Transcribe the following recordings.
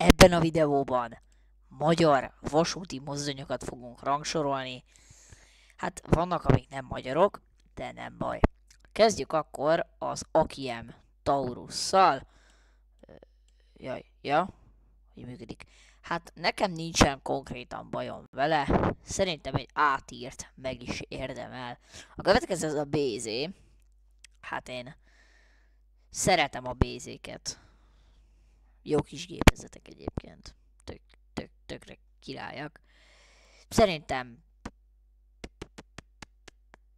Ebben a videóban magyar vasúti mozdonyokat fogunk rangsorolni. Hát vannak, amik nem magyarok, de nem baj. Kezdjük akkor az Akiem Taurusszal. Hogy működik. Hát nekem nincsen konkrétan bajom vele. Szerintem egy A-tírt meg is érdemel. A következő az a BZ. Hát én szeretem a BZ-ket. Jó kis gépezetek egyébként. Tökre királyak. Szerintem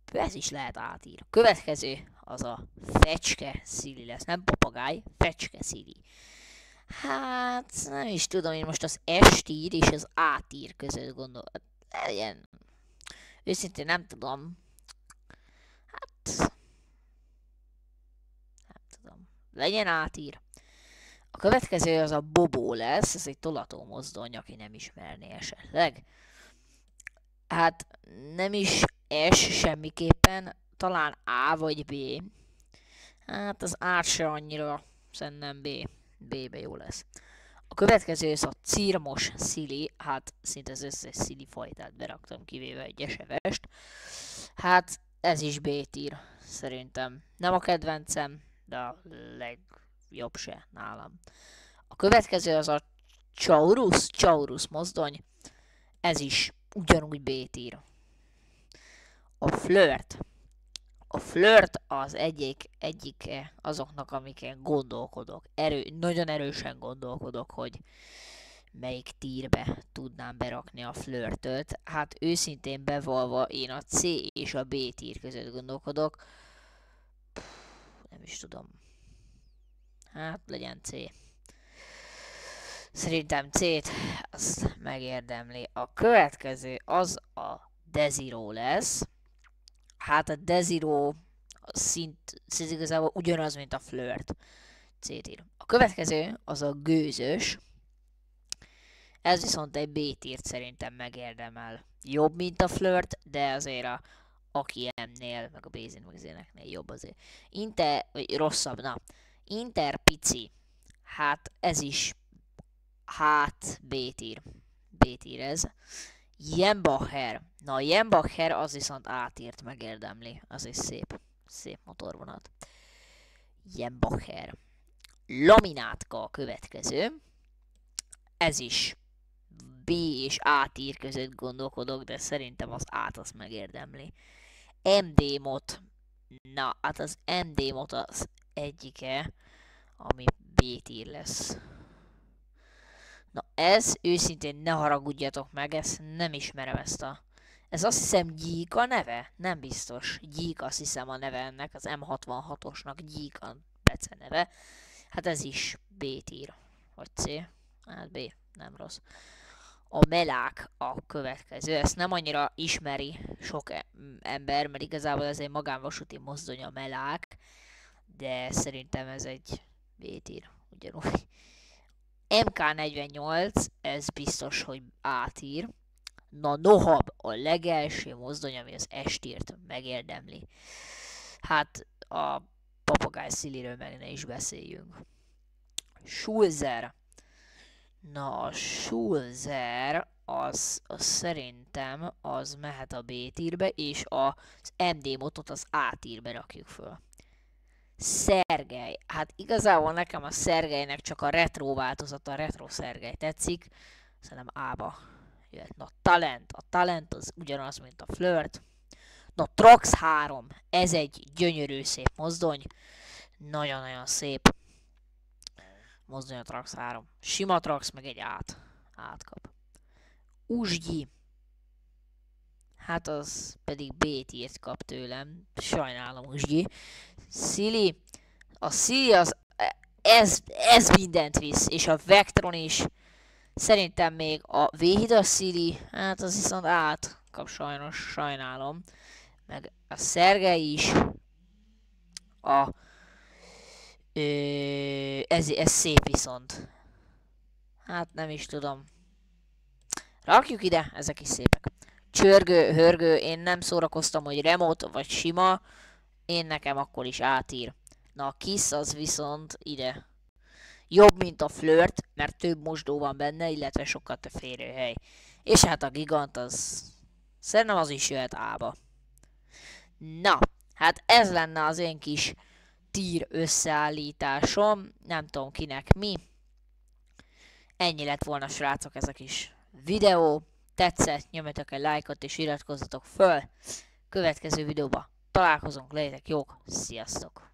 ez is lehet átír. A következő az a Fecske Szili lesz. Nem papagáj, Fecske Szili. Hát nem is tudom, én most az S-tír és az A-tír között gondolom. Legyen. Őszintén nem tudom. Hát nem tudom. Legyen A-tír. A következő az a Bobó lesz, ez egy tolató mozdony, aki nem ismerné esetleg. Hát nem is S semmiképpen, talán A vagy B. Hát az A se annyira, szerintem B. B-be jó lesz. A következő az a Cirmos Szili, hát szinte az összes Szili fajtát beraktam, kivéve egy esevest. Hát ez is B-tír, szerintem. Nem a kedvencem, de a legjobb se nálam. A következő az a Chaurus mozdony, ez is ugyanúgy B-tír. A Flirt. A Flirt az egyik azoknak, amiken gondolkodok. Nagyon erősen gondolkodok, hogy melyik tírbe tudnám berakni a Flirtöt. Hát őszintén bevallva én a C és a B tír között gondolkodok. Nem is tudom. Hát legyen C. Szerintem C-t azt megérdemli. A következő az a Desiro lesz. Hát a Desiro szint igazából ugyanaz, mint a Flirt. C-tír. A következő az a Gőzös. Ez viszont egy B-tírt szerintem megérdemel. Jobb, mint a Flirt, de azért a Akiem-nél, meg a Bézin magazéneknél jobb azért. Vagy rosszabb, na. Interpici. Hát ez is B-tír. B-tír ez. Jembacher. Na a Jembacher az viszont A-tírt megérdemli. Az is szép motorvonat. Jembacher. Laminátka a következő. Ez is B és A-tír között gondolkodok, de szerintem az A-t azt megérdemli. MD-mot. Na, hát az MD-mot az egyike, ami B-tír lesz. Na ez, őszintén ne haragudjatok meg, ezt nem ismerem Ez azt hiszem Gyík a neve? Nem biztos. Gyík azt hiszem a neve ennek, az M66-osnak Gyík a beceneve. Hát ez is B-tír. Vagy C. Hát B, nem rossz. A Melák a következő. Ezt nem annyira ismeri sok ember, mert igazából ez egy magánvasúti mozdony a Melák. De szerintem ez egy B-tír. Ugyanúgy. MK48, ez biztos, hogy A-tír. Na Nohab a legelső mozdony, ami az S-tírt megérdemli. Hát a papagáj Sziliről meg ne is beszéljünk. Schulzer. Na a Schulzer az szerintem az mehet a B-tírbe, és az MD motot az A-tírbe rakjuk föl. Szergely. Hát igazából nekem a Szergelynek csak a retro változata, a retro Szergely tetszik. Szerintem A-ba jöhet. Na Talent. A Talent az ugyanaz, mint a Flirt. Na Trax 3. Ez egy gyönyörű szép mozdony. Nagyon-nagyon szép mozdony a Trax 3. Sima Trax meg egy átkap. Uzsgyi. Hát az pedig B-tírt kap tőlem. Sajnálom Uzsgyi. Szili. A Szili az... Ez mindent visz. És a Vectron is. Szerintem még a V-hidas Szili. Hát az viszont kap sajnos. Sajnálom. Meg a Szergej is. Ez szép viszont. Hát nem is tudom. Rakjuk ide. Ezek is szépek. Csörgő, hörgő. Én nem szórakoztam, hogy remote vagy sima. Nekem akkor is A-tír. Na a Kiss az viszont ide Jobb, mint a flirt, mert több mosdó van benne, illetve sokkal több férőhely. És hát a gigant az... Szerintem az is jöhet A-ba. Na, hát ez lenne az én kis tier összeállításom. Nem tudom kinek mi. Ennyi lett volna, srácok, ez a kis videó. Tetszett, nyomjatok egy lájkot és iratkozzatok föl. Következő videóban találkozunk, legyetek jók, sziasztok!